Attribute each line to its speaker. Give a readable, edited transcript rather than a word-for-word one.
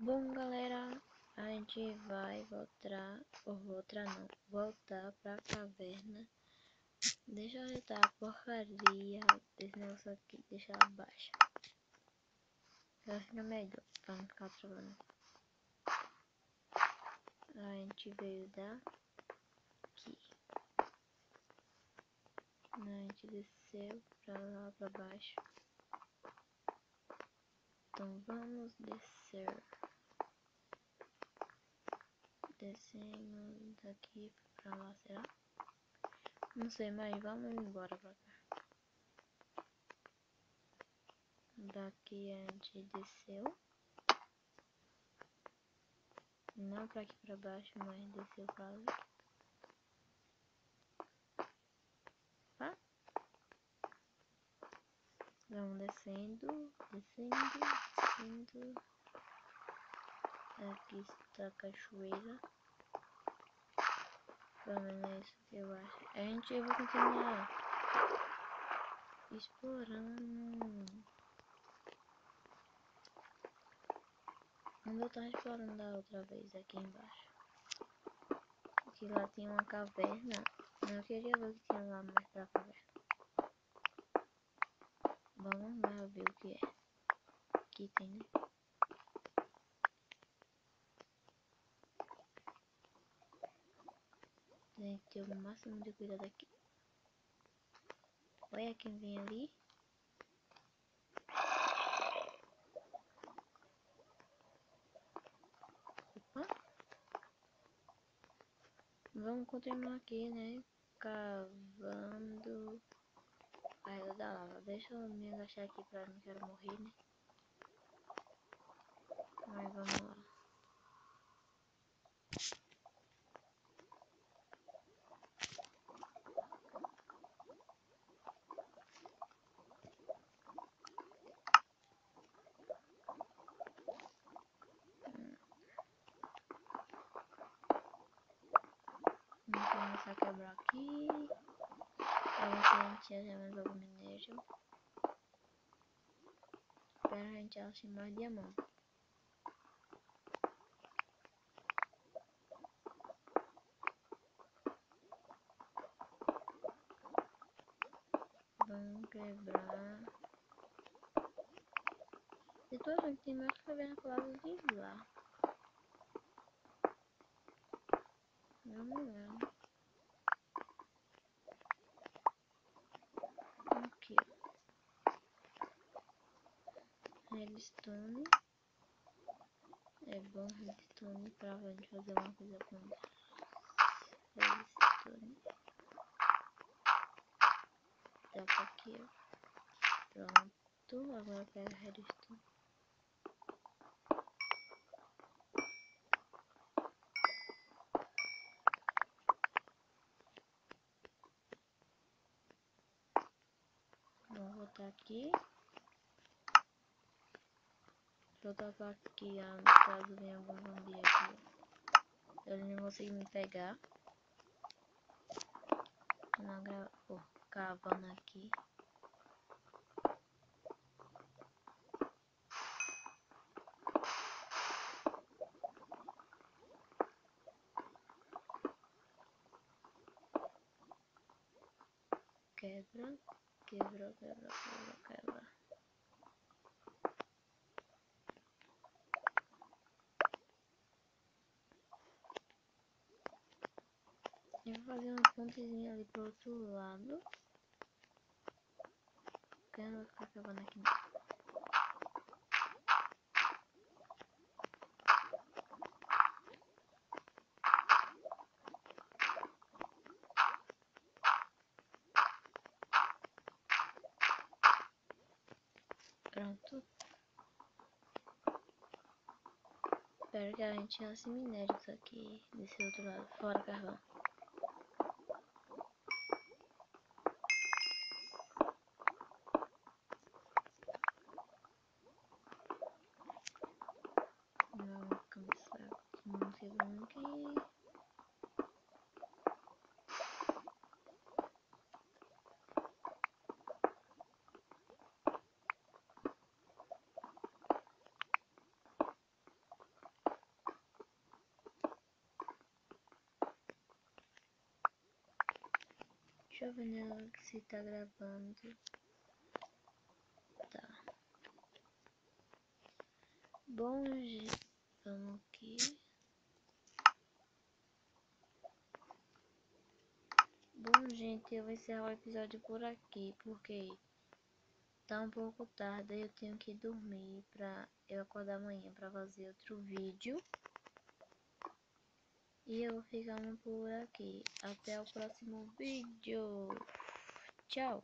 Speaker 1: Bom, galera, a gente vai voltar pra caverna. Deixa eu ajeitar a porcaria desse negócio aqui, deixa ela baixa. Ela fica melhor, pra não ficar travando. A gente veio daqui. A gente desceu pra lá pra baixo. Então vamos descer. Descemos daqui pra lá, será? Não sei, mas vamos embora pra cá. Daqui a gente desceu. Não pra aqui pra baixo, mas desceu pra ali. Tá? Vamos descendo. Aqui está a cachoeira. Pelo menos é isso que eu acho. A gente vai continuar explorando. Eu tava explorando da outra vez aqui embaixo. Que lá tinha uma caverna. Eu queria ver o que tinha lá mais pra caverna. Vamos lá ver o que é. Aqui tem, né? Tem que ter o máximo de cuidado aqui. Olha quem vem ali. Opa. Vamos continuar aqui, né? Cavando a ilha da lava. Deixa eu me agachar aqui pra não quero morrer, né? Mas vamos lá. Vamos começar a quebrar aqui. Pra ver se a gente acha mais algum minério. Espero que a gente ache mais diamante. Vamos quebrar. Eu tô achando que tem mais caverna pro lado de lá. Vamos lá. Aqui, ó. Redstone. É bom redstone pra gente fazer uma coisa com redstone. Dá pra aqui, ó. Pronto. Agora pega redstone. Vamos voltar aqui. Voltar pra aqui, caso venha algum zumbi aqui. Ele não conseguiu me pegar. Cavando aqui. Quebra. Eu vou fazer uma pontezinha ali pro outro lado. Porque eu não vou ficar cavando aqui não. Pronto. Espero que a gente ache minérios aqui desse outro lado, fora carvão. Vamos cansar. Vamos quebrando aqui. Deixa eu ver se tá gravando. Tá. Bom, vamos aqui. Bom, gente, eu vou encerrar o episódio por aqui, porque tá um pouco tarde e eu tenho que dormir pra eu acordar amanhã pra fazer outro vídeo. E eu vou ficando por aqui. Até o próximo vídeo. Tchau.